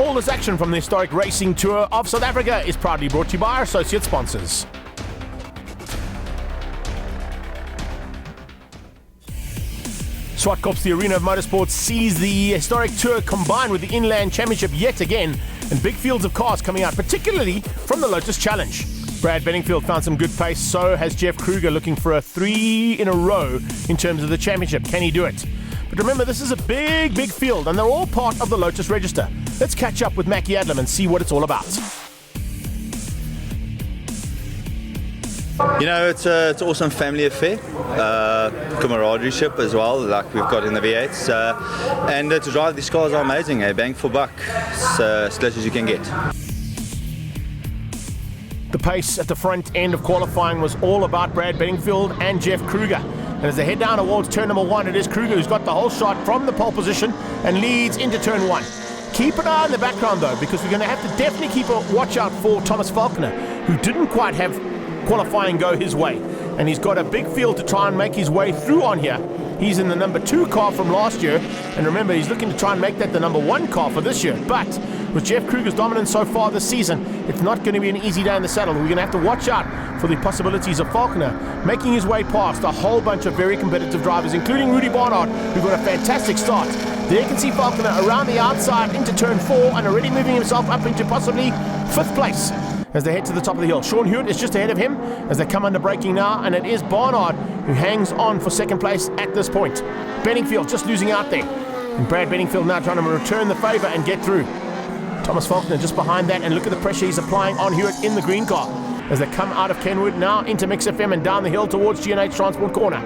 All this action from the historic racing tour of South Africa is proudly brought to you by our associate sponsors. Zwartkops, the arena of motorsport, sees the historic tour combined with the Inland Championship yet again, and big fields of cars coming out, particularly from the Lotus Challenge. Brad Benningfield found some good pace, so has Jeff Kruger, looking for a 3 in a row in terms of the championship. Can he do it? But remember, this is a big field, and they're all part of the Lotus register. Let's catch up with Mackie Adlam and see what it's all about. You know, it's an awesome family affair, camaraderie as well, like we've got in the V8s, and to drive these cars are amazing, bang for buck, as close as you can get. The pace at the front end of qualifying was all about Brad Benningfield and Jeff Kruger. And as they head down towards turn number 1, it is Kruger who's got the whole shot from the pole position and leads into turn 1. Keep an eye in the background though, because we're going to have to definitely keep a watch out for Thomas Falconer, who didn't quite have qualifying go his way. And he's got a big field to try and make his way through on here. He's in the number 2 car from last year, and remember, he's looking to try and make that the number 1 car for this year. But with Jeff Kruger's dominance so far this season, it's not going to be an easy day in the saddle. We're going to have to watch out for the possibilities of Falconer making his way past a whole bunch of very competitive drivers, including Rudy Barnard, who got a fantastic start. There you can see Falconer around the outside into turn 4 and already moving himself up into possibly 5th place as they head to the top of the hill. Sean Hewitt is just ahead of him as they come under braking now, and it is Barnard who hangs on for 2nd place at this point. Benningfield just losing out there, and Brad Benningfield now trying to return the favour and get through. Thomas Falconer just behind that, and look at the pressure he's applying on Hewitt in the green car as they come out of Kenwood now into Mix FM and down the hill towards G&H Transport Corner.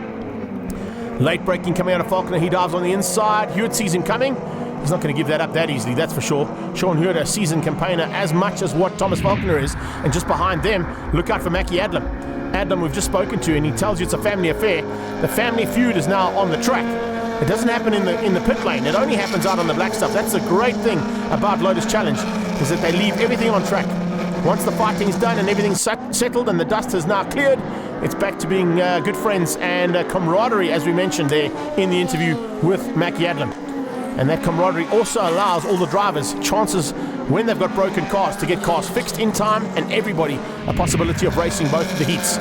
Late braking coming out of Falconer, he dives on the inside. Hewitt sees him coming. He's not going to give that up that easily, that's for sure. Sean Hewitt, a seasoned campaigner as much as what Thomas Falconer is, and just behind them, look out for Mackie Adlam. Adlam we've just spoken to, and he tells you it's a family affair. The family feud is now on the track. It doesn't happen in the pit lane. It only happens out on the black stuff. That's the great thing about Lotus Challenge, is that they leave everything on track. Once the fighting's done and everything's settled and the dust is now cleared, it's back to being good friends and camaraderie, as we mentioned there in the interview with Mackie Adlam. And that camaraderie also allows all the drivers chances when they've got broken cars to get cars fixed in time, and everybody a possibility of racing both of the heats.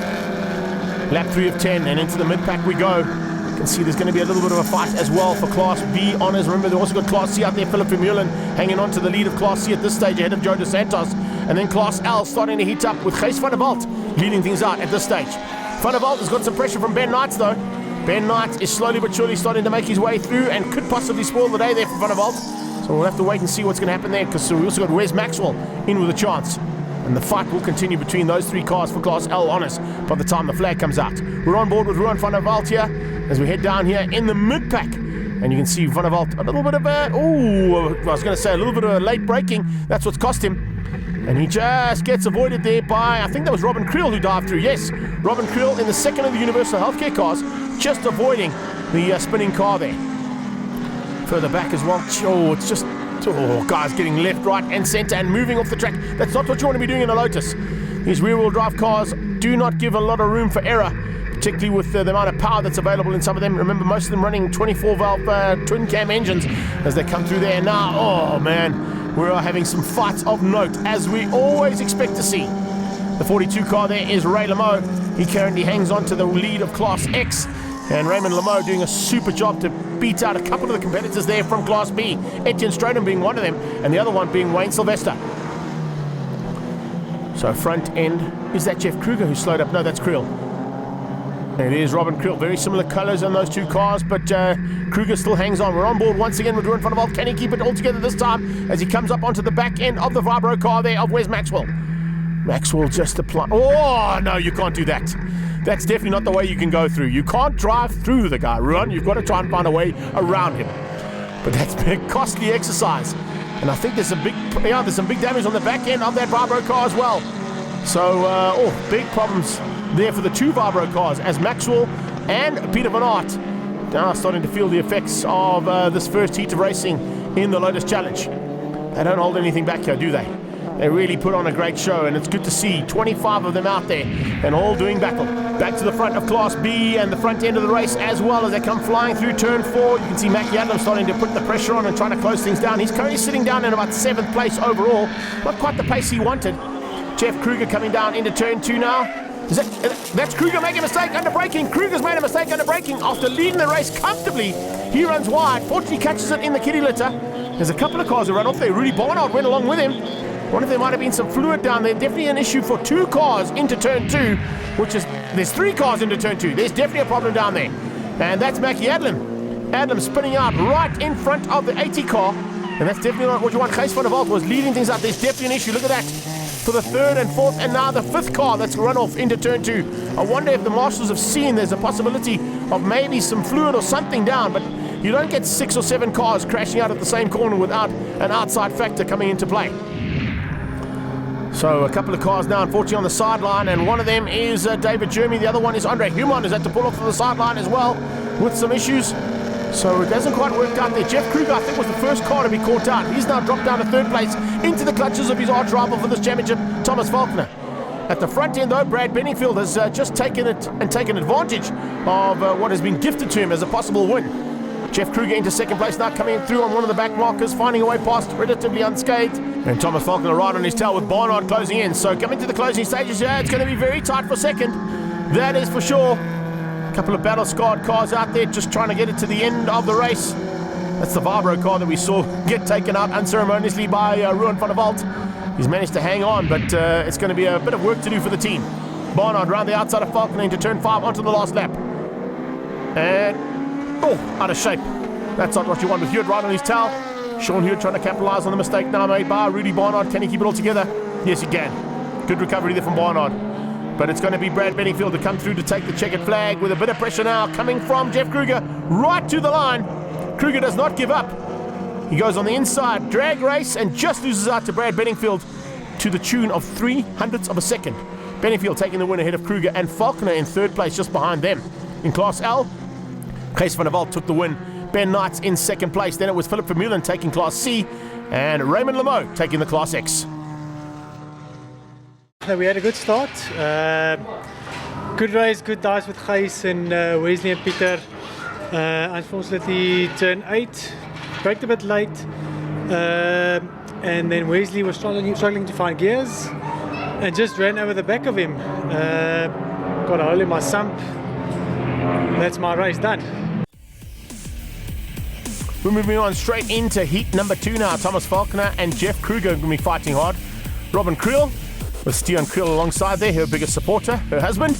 Lap 3 of 10 and into the mid-pack we go. You can see there's going to be a little bit of a fight as well for Class B honours. Remember, they've also got Class C out there. Philip Vermeulen hanging on to the lead of Class C at this stage ahead of Joe Dos Santos. And then Class L starting to heat up with Gijs van der Walt leading things out at this stage. Van der Walt has got some pressure from Ben Knights though. Ben Knight is slowly but surely starting to make his way through and could possibly spoil the day there for Van der Walt. So we'll have to wait and see what's going to happen there, because we also got Wes Maxwell in with a chance. And the fight will continue between those 3 cars for Class L honours by the time the flag comes out. We're on board with Ruan van der Walt here as we head down here in the mid-pack. And you can see Van der Walt a little bit of a little bit of a late braking. That's what's cost him. And he just gets avoided there by, I think that was Robin Creel who dived through. Yes, Robin Creel in the 2nd of the Universal Healthcare cars, just avoiding the spinning car there. Further back as well. It's just, guys getting left, right and centre and moving off the track. That's not what you want to be doing in a Lotus. These rear-wheel drive cars do not give a lot of room for error, particularly with the amount of power that's available in some of them. Remember, most of them running 24-valve twin-cam engines as they come through there. Now, oh man, we are having some fights of note, as we always expect to see. The 42 car there is Ray Lamo. He currently hangs on to the lead of Class X, and Raymond Lamo doing a super job to beat out a couple of the competitors there from Class B. Etienne Stradom being one of them, and the other one being Wayne Sylvester. So front end, is that Jeff Kruger who slowed up? No, that's Creel. It is Robin Creel. Very similar colours on those 2 cars, but Kruger still hangs on. We're on board once again with Ruan van der Walt. Can he keep it all together this time as he comes up onto the back end of the Vibro car there of Wes Maxwell? Maxwell just apply. Oh, no, you can't do that. That's definitely not the way you can go through. You can't drive through the guy, Ruan. You've got to try and find a way around him. But that's been a costly exercise. And I think there's some big damage on the back end of that Vibro car as well. So, big problems there for the 2 Vibro cars as Maxwell and Peter Van Aert now starting to feel the effects of this first heat of racing in the Lotus Challenge. They don't hold anything back here, do they? They really put on a great show, and it's good to see 25 of them out there and all doing battle. Back to the front of Class B and the front end of the race as well as they come flying through turn 4. You can see Mackie Adams starting to put the pressure on and trying to close things down. He's currently sitting down in about 7th place overall. Not quite the pace he wanted. Jeff Kruger coming down into turn 2 now. That's Kruger making a mistake under braking. Kruger's made a mistake under braking after leading the race comfortably. He runs wide. Fortunately catches it in the kiddie litter. There's a couple of cars who run off there. Rudy Barnard went along with him. I wonder if there might have been some fluid down there. Definitely an issue for 2 cars into turn 2, which is, there's 3 cars into turn 2. There's definitely a problem down there. And that's Mackie Adlam. Adlam spinning out right in front of the 80 car. And that's definitely not what you want. Gijs van der Walt was leading things up. There's definitely an issue. Look at that. For the 3rd and 4th and now the 5th car that's run off into turn 2. I wonder if the marshals have seen there's a possibility of maybe some fluid or something down, but you don't get 6 or 7 cars crashing out at the same corner without an outside factor coming into play. So a couple of cars now unfortunately on the sideline, and one of them is David Jeremy, the other one is Andre Human, who's had to pull off from the sideline as well with some issues. So it hasn't quite worked out there. Jeff Kruger, I think, was the first car to be caught out. He's now dropped down to 3rd place into the clutches of his arch rival for this championship, Thomas Faulkner. At the front end, though, Brad Benningfield has just taken it and taken advantage of what has been gifted to him as a possible win. Jeff Kruger into 2nd place now, coming through on one of the back markers, finding a way past relatively unscathed. And Thomas Faulkner right on his tail with Barnard closing in. So coming to the closing stages here, it's going to be very tight for 2nd. That is for sure. A couple of battle-scarred cars out there just trying to get it to the end of the race. That's the Vibro car that we saw get taken out unceremoniously by Ruan van der Walt. He's managed to hang on, but it's going to be a bit of work to do for the team. Barnard round the outside of Faulkner into turn 5 onto the last lap. And, out of shape. That's not what you want with Hewitt right on his tail. Sean Hewitt trying to capitalise on the mistake now made by Rudy Barnard. Can he keep it all together? Yes, he can. Good recovery there from Barnard. But it's going to be Brad Benningfield to come through to take the checkered flag with a bit of pressure now coming from Jeff Kruger right to the line. Kruger does not give up. He goes on the inside, drag race, and just loses out to Brad Benningfield to the tune of 0.03 of a second. Benningfield taking the win ahead of Kruger and Faulkner in 3rd place just behind them. In Class L, Gijs van der Walt took the win. Ben Knights in 2nd place. Then it was Philip Vermeulen taking Class C and Raymond Lameau taking the Class X. We had a good start. Good race, good dives with Gijs and Wesley and Peter. Unfortunately, turn 8, braked a bit late. And then Wesley was struggling to find gears and just ran over the back of him. Got a hole in my sump. That's my race done. We're moving on straight into heat number 2 now. Thomas Faulkner and Jeff Kruger are going to be fighting hard. Robin Creel with Stian Creel alongside there, her biggest supporter, her husband.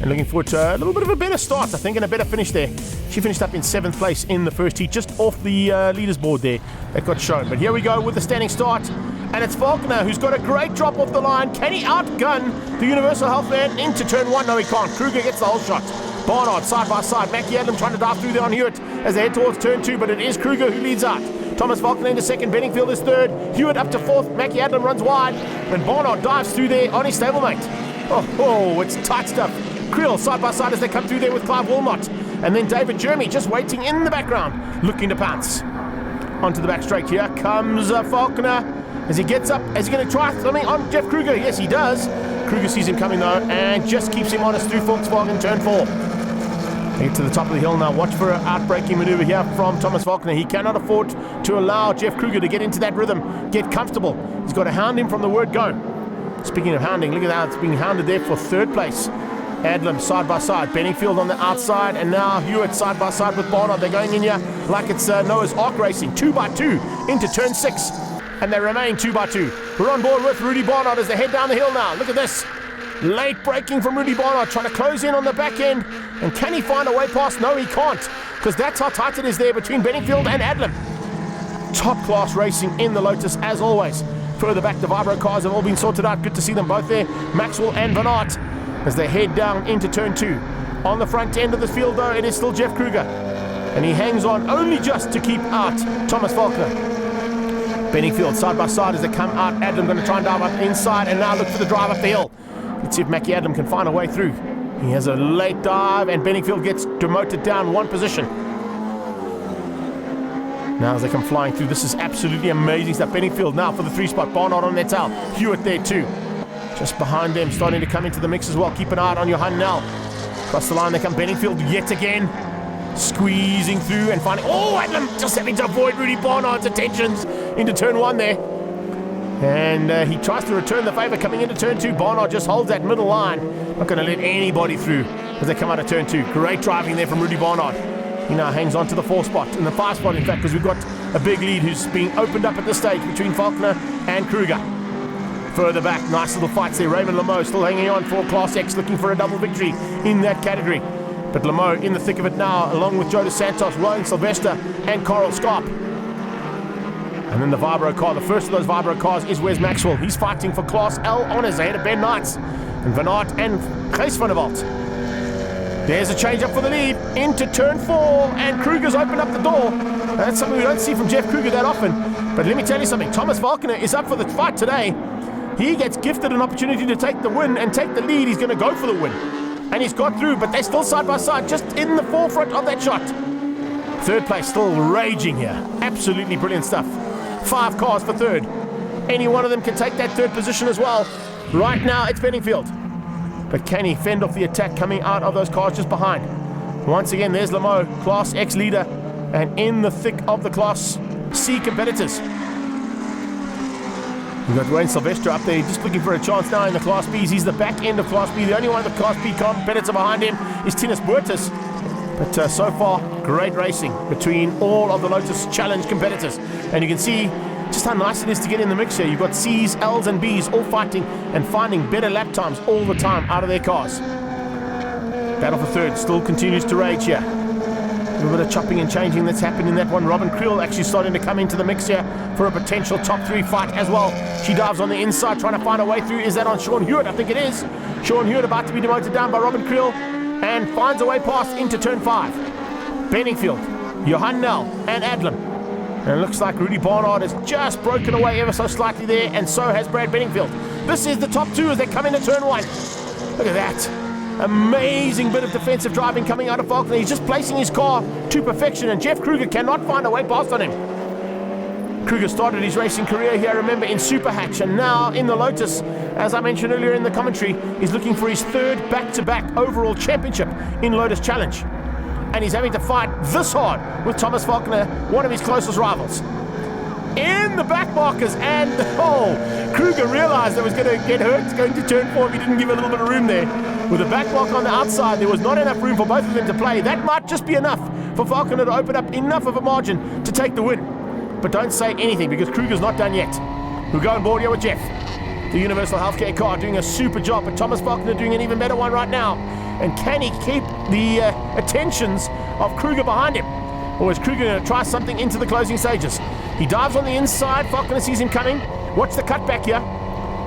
And looking forward to a little bit of a better start, I think, and a better finish there. She finished up in 7th place in the first heat, just off the leaders board there that got shown. But here we go with the standing start. And it's Faulkner who's got a great drop off the line. Can he outgun the Universal Health man into turn 1? No, he can't. Kruger gets the whole shot. Barnard side by side. Mackie Adlam trying to dive through there on Hewitt as they head towards turn 2, but it is Kruger who leads out. Thomas Faulkner into 2nd, Benningfield is 3rd, Hewitt up to 4th, Mackie Adlam runs wide, and Barnard dives through there on his stablemate. It's tight stuff. Creel side by side as they come through there with Clive Wilmot. And then David Jeremy just waiting in the background, looking to pounce. Onto the back straight here comes Faulkner. As he gets up, is he going to try something on Jeff Kruger? Yes, he does. Kruger sees him coming though, and just keeps him honest through Volkswagen turn 4. They get to the top of the hill now. Watch for an outbraking maneuver here from Thomas Faulkner. He cannot afford to allow Jeff Kruger to get into that rhythm, get comfortable. He's got to hound him from the word go. Speaking of hounding, look at that. It's being hounded there for 3rd place. Adlam side by side. Benningfield on the outside, and now Hewitt side by side with Barnard. They're going in here like it's Noah's Ark racing. 2 by 2 into turn 6. And they remain 2 by 2. We're on board with Rudy Barnard as they head down the hill now. Look at this. Late braking from Rudy Barnard, trying to close in on the back end. And can he find a way past? No, he can't, because that's how tight it is there between Benningfield and Adlam. Top class racing in the Lotus as always. Further back, the Vibro cars have all been sorted out. Good to see them both there, Maxwell and Van Aert, as they head down into turn 2. On the front end of the field though, it is still Jeff Kruger. And he hangs on only just to keep out Thomas Faulkner. Benningfield side by side as they come out. Adlam going to try and dive up inside and now look for the drive up the hill. Let's see if Mackie Adlam can find a way through. He has a late dive and Benningfield gets demoted down 1 position. Now as they come flying through, this is absolutely amazing stuff. Benningfield now for the 3 spot. Barnard on their tail. Hewitt there too. Just behind them, starting to come into the mix as well. Keep an eye out on Johan Nel. Across the line they come Benningfield yet again. Squeezing through and finding... Oh, Adlam just having to avoid Rudy Barnard's attentions into turn 1 there. And he tries to return the favour coming into turn 2. Barnard just holds that middle line. Not going to let anybody through as they come out of turn 2. Great driving there from Rudy Barnard. He now hangs on to the 4 spot, in the 5 spot in fact, because we've got a big lead who's being opened up at this stage between Faulkner and Kruger. Further back, nice little fights there. Raymond Lamo still hanging on for Class X, looking for a double victory in that category. But Lamo in the thick of it now, along with Joe Santos, Ryan Sylvester and Coral Scarp. And then the Vibro car, the first of those Vibro cars is Wes Maxwell. He's fighting for Class L honours ahead of Ben Knights and Van Aert and Gijs van der Walt. There's a change up for the lead into turn 4, and Kruger's opened up the door. That's something we don't see from Jeff Kruger that often. But let me tell you something, Thomas Falconer is up for the fight today. He gets gifted an opportunity to take the win and take the lead. He's going to go for the win. And he's got through, but they're still side by side, just in the forefront of that shot. Third place still raging here. Absolutely brilliant stuff. 5 cars for third. Any one of them can take that third position as well. Right now it's Benningfield. But can he fend off the attack coming out of those cars just behind? Once again, there's Lamo, Class X leader, and in the thick of the Class C competitors. We've got Wayne Sylvester up there, just looking for a chance now in the Class Bs. He's the back end of Class B. The only one of the Class B competitor behind him is Tinus Buertas. But so far, great racing between all of the Lotus Challenge competitors. And you can see just how nice it is to get in the mix here. You've got C's, L's and B's all fighting and finding better lap times all the time out of their cars. Battle for third still continues to rage here. A little bit of chopping and changing that's happened in that one. Robin Creel actually starting to come into the mix here for a potential top 3 fight as well. She dives on the inside trying to find a way through. Is that on Sean Hewitt? I think it is. Sean Hewitt about to be demoted down by Robin Creel and finds a way past into turn 5. Benningfield, Johan Nel and Adlam. And it looks like Rudy Barnard has just broken away ever so slightly there, and so has Brad Benningfield. This is the top 2 as they come into turn 1. Look at that. Amazing bit of defensive driving coming out of Faulkner. He's just placing his car to perfection, and Jeff Kruger cannot find a way past on him. Kruger started his racing career here, remember, in Super Hatch, and now in the Lotus, as I mentioned earlier in the commentary, he's looking for his 3rd back-to-back overall championship in Lotus Challenge. And he's having to fight this hard with Thomas Faulkner, one of his closest rivals. In the back markers, and Kruger realized that was going to get hurt going to turn 4 if he didn't give a little bit of room there. With a back mark on the outside, there was not enough room for both of them to play. That might just be enough for Faulkner to open up enough of a margin to take the win. But don't say anything, because Kruger's not done yet. We'll go on board here with Jeff. The Universal Healthcare car doing a super job, but Thomas Faulkner doing an even better one right now. And can he keep the attentions of Kruger behind him? Or is Kruger going to try something into the closing stages? He dives on the inside. Faulkner sees him coming. Watch the cutback here.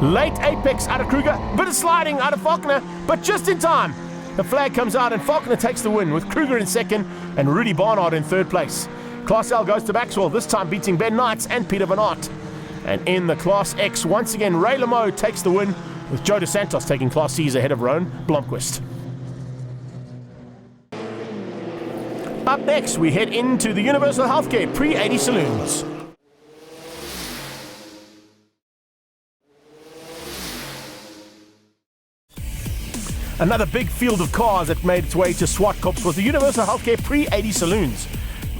Late apex out of Kruger. Bit of sliding out of Faulkner, but just in time. The flag comes out and Faulkner takes the win with Kruger in 2nd and Rudy Barnard in 3rd place. Class L goes to Maxwell, this time beating Ben Knights and Peter Van Aert. And in the Class X, once again, Ray Lamo takes the win, with Joe DeSantos taking Class C's ahead of Rowan Blomqvist. Up next, we head into the Universal Healthcare Pre-80 Saloons. Another big field of cars that made its way to Zwartkops was the Universal Healthcare Pre-80 Saloons.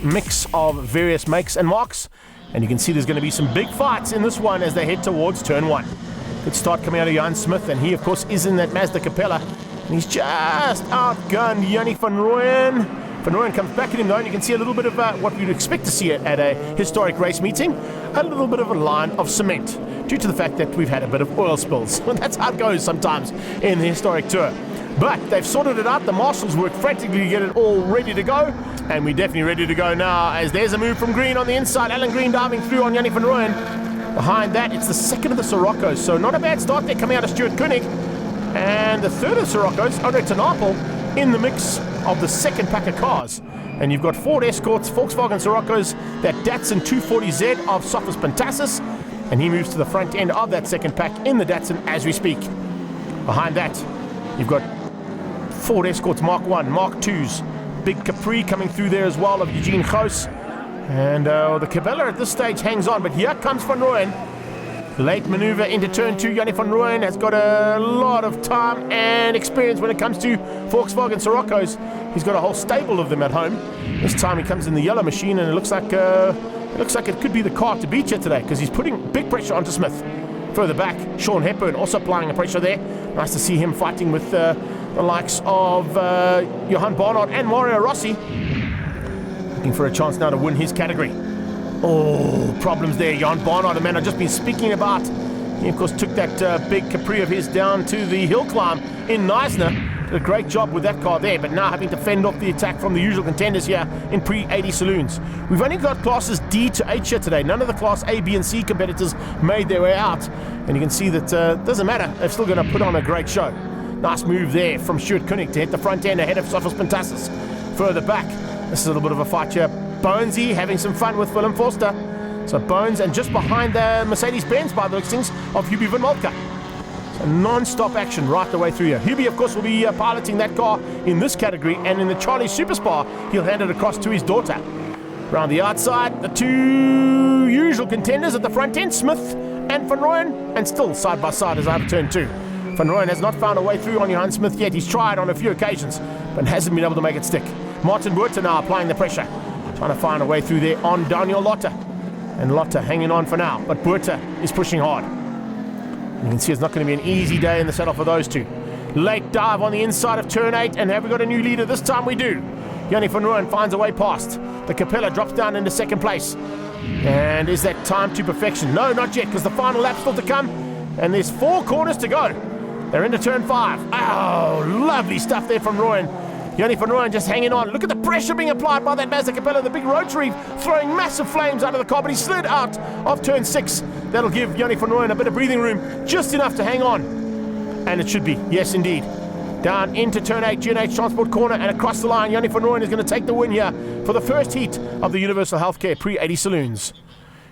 Mix of various makes and marks. And you can see there's going to be some big fights in this one as they head towards turn 1. Good start coming out of Jan Smith, and he, of course, is in that Mazda Capella. And he's just outgunned Yanni van Rooyen. Van Rooyen comes back at him, though, and you can see a little bit of what you'd expect to see at a historic race meeting. A little bit of a line of cement, due to the fact that we've had a bit of oil spills. That's how it goes sometimes in the historic tour. But they've sorted it out. The marshals worked frantically to get it all ready to go. And we're definitely ready to go now, as there's a move from Green on the inside. Alan Green diving through on Yanni van Rooyen. Behind that, it's the 2nd of the Siroccos. So not a bad start there coming out of Stuart Koenig. And the 3rd of the Siroccos, Andre Tenapel, in the mix of the 2nd pack of cars. And you've got Ford Escorts, Volkswagen Siroccos, that Datsun 240Z of Sophos Pantassis. And he moves to the front end of that 2nd pack in the Datsun as we speak. Behind that, you've got Ford Escorts Mark 1, Mark 2s. Big Capri coming through there as well of Eugene Gous. And the Cabela at this stage hangs on, but here comes Van Rooyen. Late maneuver into turn 2. Yanni van Rooyen has got a lot of time and experience when it comes to Volkswagen Siroccos. He's got a whole stable of them at home. This time he comes in the yellow machine, and it looks like it could be the car to beat you today, because he's putting big pressure onto Smith. Further back, Sean Hepburn also applying the pressure there. Nice to see him fighting with the likes of Johan Barnard and Mario Rossi. Looking for a chance now to win his category. Oh, problems there. Johan Barnard, the man I've just been speaking about. He, of course, took that big Capri of his down to the hill climb in Neisner. Did a great job with that car there, but now having to fend off the attack from the usual contenders here in pre-80 saloons. We've only got classes D to H here today. None of the class A, B, and C competitors made their way out. And you can see that doesn't matter. They're still going to put on a great show. Nice move there from Stuart Koenig to hit the front end ahead of Sophos Pantassis. Further back, this is a little bit of a fight here. Bonesy having some fun with Willem Forster. So Bones, and just behind the Mercedes-Benz by the listings of Hubie van Moltke. So non-stop action right the way through here. Hubie, of course, will be piloting that car in this category, and in the Charlie Super Spa, he'll hand it across to his daughter. Around the outside, the two usual contenders at the front end, Smith and Van Rooyen, and still side by side as out of turn 2. Van Rooyen has not found a way through on Johan Smith yet. He's tried on a few occasions, but hasn't been able to make it stick. Martin Buerta now applying the pressure, trying to find a way through there on Daniel Lotte. And Lotte hanging on for now, but Buerta is pushing hard. You can see it's not going to be an easy day in the saddle for those two. Late dive on the inside of turn 8, and have we got a new leader? This time we do. Yanni van Rooyen finds a way past. The Capella drops down into second place. And is that time to perfection? No, not yet, because the final lap's still to come, and there's 4 corners to go. They're into turn 5. Oh, lovely stuff there from Rooyen. Yanni van Rooyen just hanging on. Look at the pressure being applied by that Mazda Capella. The big rotary throwing massive flames out of the car, but he slid out of turn 6. That'll give Yanni van Rooyen a bit of breathing room, just enough to hang on. And it should be, yes indeed. Down into turn 8, G&H Transport corner, and across the line, Yanni van Rooyen is going to take the win here for the first heat of the Universal Healthcare Pre-80 Saloons.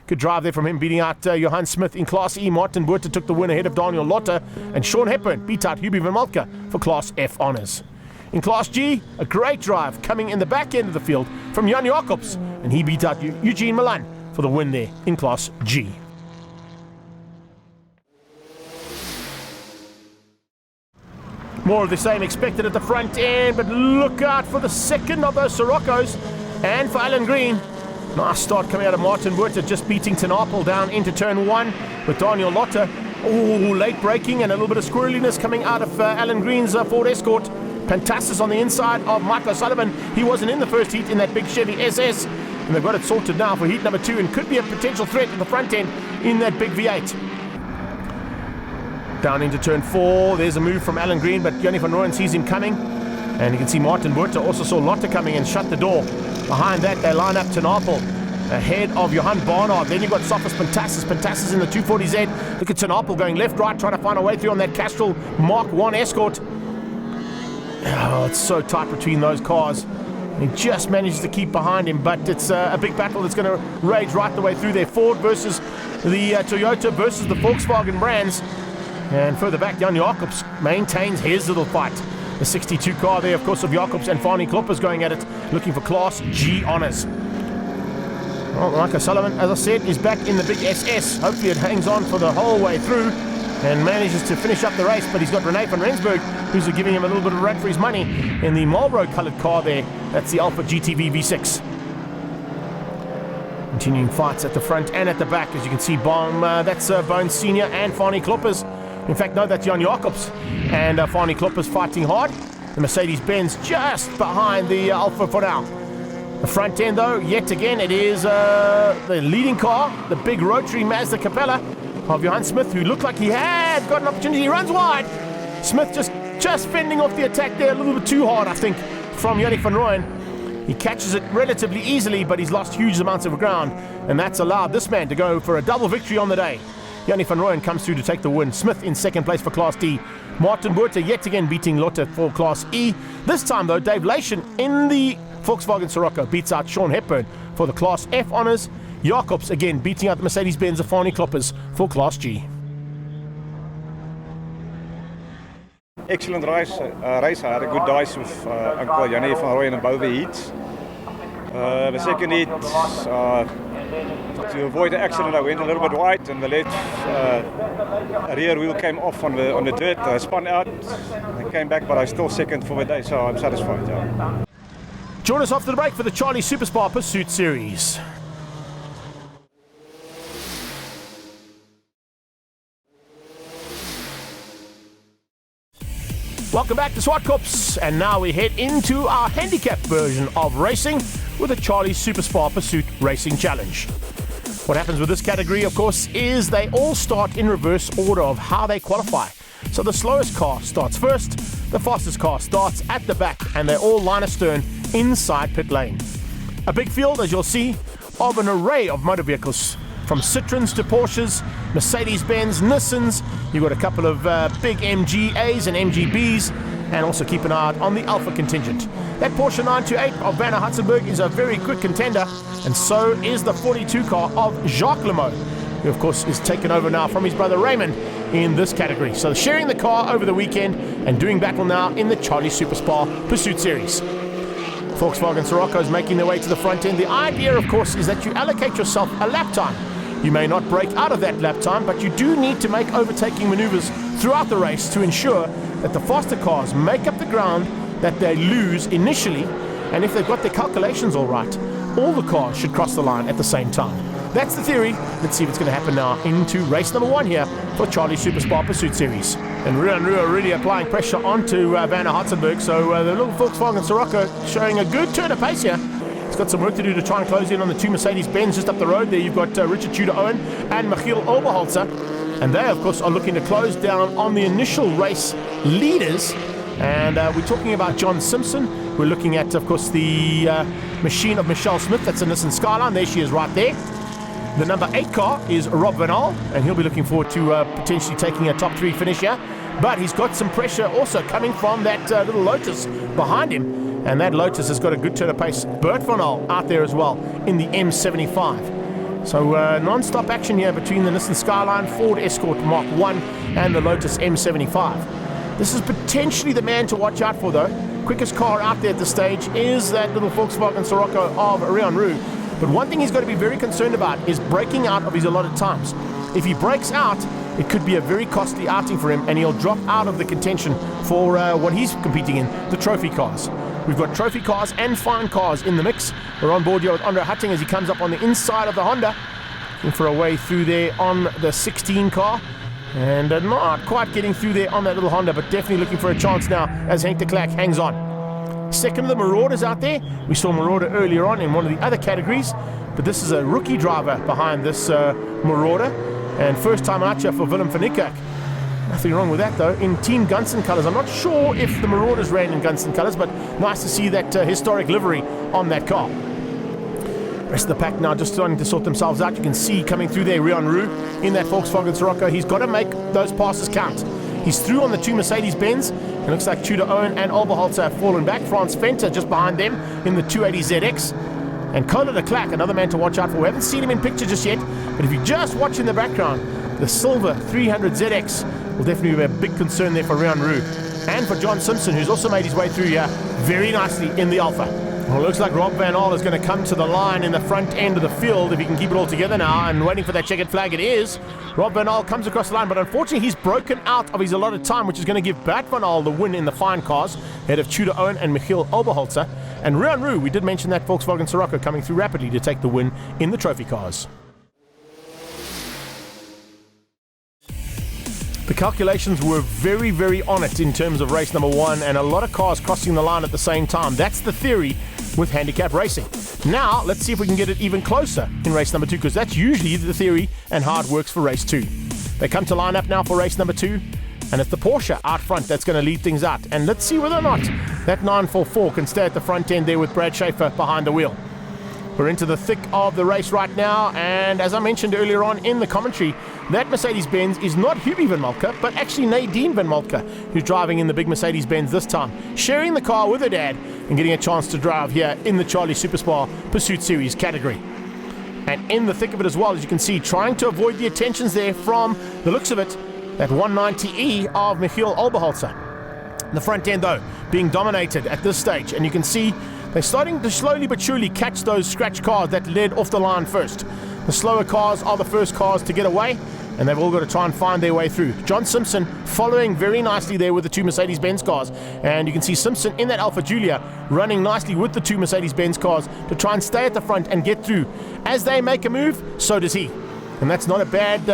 Good drive there from him, beating out Johan Smith in Class E. Martin Buerta took the win ahead of Daniel Lotte, and Sean Hepburn beat out Hubie van Moltke for Class F honours. In Class G, a great drive coming in the back end of the field from Jan Jacobs, and he beat out Eugene Milan for the win there in Class G. More of the same expected at the front end, but look out for the second of those Siroccos, and for Alan Green. Nice start coming out of Martin Buerta, just beating Tenapel down into turn 1 with Daniel Lotte. Oh, late braking and a little bit of squirreliness coming out of Alan Green's Ford Escort. Pantassis on the inside of Michael O'Sullivan. He wasn't in the first heat in that big Chevy SS, and they've got it sorted now for heat number 2, and could be a potential threat at the front end in that big V8. Down into turn 4, there's a move from Alan Green, but Yanni van Rooyen sees him coming, and you can see Martin Buerta also saw Lotte coming and shut the door. Behind that, they line up Tenapel ahead of Johan Barnard. Then you've got Sophos Pantassis. Pantassis in the 240Z. Look at Tenapel going left, right, trying to find a way through on that Castrol Mark 1 Escort. Oh, it's so tight between those cars. He just manages to keep behind him, but it's a big battle that's going to rage right the way through there. Ford versus the Toyota versus the Volkswagen brands. And further back, Jan Jacobs maintains his little fight. The 62 car there, of course, of Jacobs and Fani Kloppers going at it, looking for Class G honours. Well, Michael Sullivan, as I said, is back in the big SS. Hopefully it hangs on for the whole way through and manages to finish up the race, but he's got René van Rensburg, who's giving him a little bit of a run for his money in the Marlboro coloured car there. That's the Alpha GTV V6. Continuing fights at the front and at the back, as you can see, that's Bones Senior and Fani Kloppers. In fact, no, that's Jan Jacobs and Fani Kloppers fighting hard. The Mercedes-Benz just behind the Alpha for now. The front end, though, yet again, it is the leading car, the big rotary Mazda Capella of Johan Smith, who looked like he had got an opportunity. He runs wide. Smith just fending off the attack there a little bit too hard, I think, from Yanni van Rooyen. He catches it relatively easily, but he's lost huge amounts of ground, and that's allowed this man to go for a double victory on the day. Yanni van Rooyen comes through to take the win. Smith in second place for Class D. Martin Buerta yet again beating Lotte for Class E. This time, though, Dave Lation in the Volkswagen Sirocco beats out Sean Hepburn for the Class F honours. Jacobs again beating out the Mercedes-Benz Fani Kloppers for Class G. Excellent race. I had a good dice with Uncle Yanni van Rooyen in both the heats. The second heat, To avoid the accident, I went a little bit wide, and the left rear wheel came off on the dirt. I spun out and came back, but I still second for the day, so I'm satisfied. Yeah. Join us after the break for the Charlie Superstar Pursuit Series. Welcome back to Zwartkops, and now we head into our handicap version of racing with the Charlie Superstar Pursuit Racing Challenge. What happens with this category, of course, is they all start in reverse order of how they qualify. So the slowest car starts first, the fastest car starts at the back, and they all line astern inside pit lane. A big field, as you'll see, of an array of motor vehicles, from Citroens to Porsches, Mercedes-Benz, Nissans. You've got a couple of big MG-As and MG-Bs, and also keep an eye out on the Alpha contingent. That Porsche 928 of Werner Hutzenberg is a very quick contender, and so is the 42 car of Jacques Lemo, who of course is taken over now from his brother Raymond in this category. So sharing the car over the weekend and doing battle now in the Charlie Superstar Pursuit Series. Volkswagen Scirocco is making their way to the front end. The idea, of course, is that you allocate yourself a lap time. You may not break out of that lap time, but you do need to make overtaking maneuvers throughout the race to ensure that the faster cars make up the ground that they lose initially, and if they've got their calculations all right, all the cars should cross the line at the same time. That's the theory. Let's see what's going to happen now into race number 1 here for Charlie Superstar Pursuit Series. And Rian Ru are really applying pressure onto Werner Hutzenberg, so the little Volkswagen Scirocco showing a good turn of pace here. He's got some work to do to try and close in on the two Mercedes-Benz just up the road there. You've got Richard Tudor-Owen and Michiel Oberholzer, and they, of course, are looking to close down on the initial race leaders. And we're talking about John Simpson. We're looking at, of course, the machine of Michelle Smith. That's a Nissan Skyline. There she is right there. The number 8 car is Rob Van Aal, and he'll be looking forward to potentially taking a top 3 finish here. But he's got some pressure also coming from that little Lotus behind him, and that Lotus has got a good turn of pace. Bert Van Aal out there as well in the M75. So non-stop action here between the Nissan Skyline, Ford Escort Mark 1 and the Lotus M75. This is potentially the man to watch out for, though. Quickest car out there at this stage is that little Volkswagen Scirocco of Rian Ru. But one thing he's got to be very concerned about is breaking out of his allotted times. If he breaks out, it could be a very costly outing for him, and he'll drop out of the contention for what he's competing in, the trophy cars. We've got trophy cars and fine cars in the mix. We're on board here with Andre Hutting as he comes up on the inside of the Honda, looking for a way through there on the 16 car. And not quite getting through there on that little Honda, but definitely looking for a chance now as Henk de Klerk hangs on. Second of the Marauders out there. We saw Marauder earlier on in one of the other categories, but this is a rookie driver behind this Marauder, and first time out here for Willem van Niekerk. Nothing wrong with that, though, in Team Gunson colours. I'm not sure if the Marauders ran in Gunson colours, but nice to see that historic livery on that car. Rest of the pack now just starting to sort themselves out. You can see coming through there Rian Ru in that Volkswagen Scirocco. He's got to make those passes count. He's through on the two Mercedes-Benz. It looks like Tudor-Owen and Oberholzer have fallen back. Frans Venter just behind them in the 280ZX. And Kohler de Klerk, another man to watch out for. We haven't seen him in picture just yet, but if you just watch in the background, the silver 300ZX will definitely be a big concern there for Rian Ru. And for John Simpson, who's also made his way through here very nicely in the Alpha. Well, it looks like Rob Van Aal is going to come to the line in the front end of the field if he can keep it all together now, and waiting for that checkered flag it is. Rob Van Aal comes across the line, but unfortunately he's broken out of his allotted time, which is going to give Bert Van Aal the win in the fine cars, ahead of Tudor-Owen and Michiel Oberholzer. And Rian Ru, we did mention that Volkswagen Scirocco coming through rapidly to take the win in the trophy cars. The calculations were very, very on it in terms of race number 1, and a lot of cars crossing the line at the same time. That's the theory with handicap racing. Now, let's see if we can get it even closer in race number 2, because that's usually the theory and how it works for race 2. They come to line up now for race number 2, and it's the Porsche out front that's going to lead things out. And let's see whether or not that 944 can stay at the front end there with Brad Schaefer behind the wheel. We're into the thick of the race right now, and as I mentioned earlier on in the commentary, that Mercedes-Benz is not Hubie van Malka, but actually Nadine van Malka, who's driving in the big Mercedes-Benz this time, sharing the car with her dad and getting a chance to drive here in the Charlie Superstar Pursuit Series category. And in the thick of it as well, as you can see, trying to avoid the attentions there from the looks of it, that 190E of Michiel Oberholzer. The front end, though, being dominated at this stage, and you can see they're starting to slowly but surely catch those scratch cars that led off the line first. The slower cars are the first cars to get away, and they've all got to try and find their way through. John Simpson following very nicely there with the two Mercedes-Benz cars, and you can see Simpson in that Alfa Giulia running nicely with the two Mercedes-Benz cars to try and stay at the front and get through. As they make a move, so does he, and that's not a bad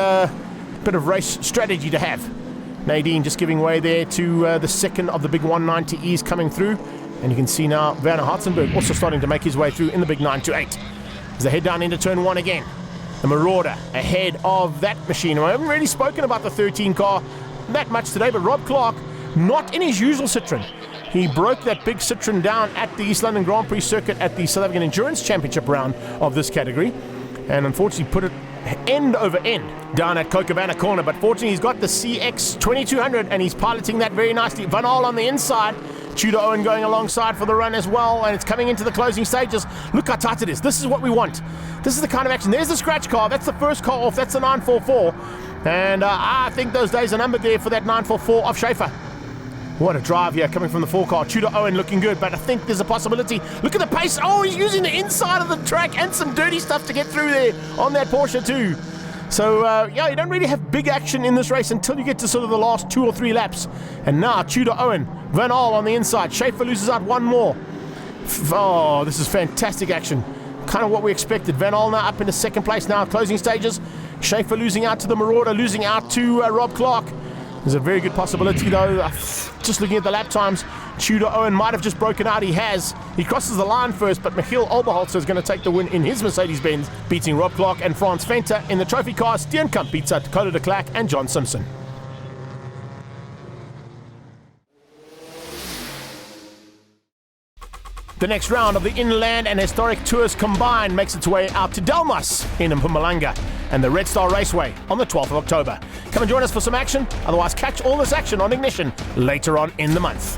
bit of race strategy to have. Nadine just giving way there to the second of the big 190Es coming through, and you can see now Werner Hartzenberg also starting to make his way through in the big 928. As they head down into turn 1 again, the Marauder ahead of that machine. I haven't really spoken about the 13 car that much today, but Rob Clark not in his usual Citroen. He broke that big Citroen down at the East London Grand Prix circuit at the South African Endurance Championship round of this category, and unfortunately put it end over end down at Cochabana corner. But fortunately he's got the CX 2200 and he's piloting that very nicely. Van Aal on the inside, Tudor Owen going alongside for the run as well, and it's coming into the closing stages. Look how tight it is. This is what we want. This is the kind of action. There's the scratch car. That's the first car off. That's the 944, and I think those days are numbered there for that 944 off Schaefer. What a drive here coming from the 4 car. Tudor Owen looking good, but I think there's a possibility. Look at the pace. Oh, he's using the inside of the track and some dirty stuff to get through there on that Porsche too. So, yeah, you don't really have big action in this race until you get to sort of the last 2 or 3 laps. And now Tudor Owen, Van Aal on the inside. Schaefer loses out one more. Oh, this is fantastic action. Kind of what we expected. Van Aal now up into second place now, closing stages. Schaefer losing out to the Marauder, losing out to Rob Clark. There's a very good possibility though. Just looking at the lap times, Tudor Owen might have just broken out. He has. He crosses the line first, but Michiel Oberholzer is going to take the win in his Mercedes-Benz, beating Rob Clark and Frans Venter. In the trophy car, Steenkamp beats out Dakota de Klerk and John Simpson. The next round of the Inland and Historic Tours combined makes its way out to Delmas in Mpumalanga and the Red Star Raceway on the 12th of October. Come and join us for some action. Otherwise, catch all this action on Ignition later on in the month.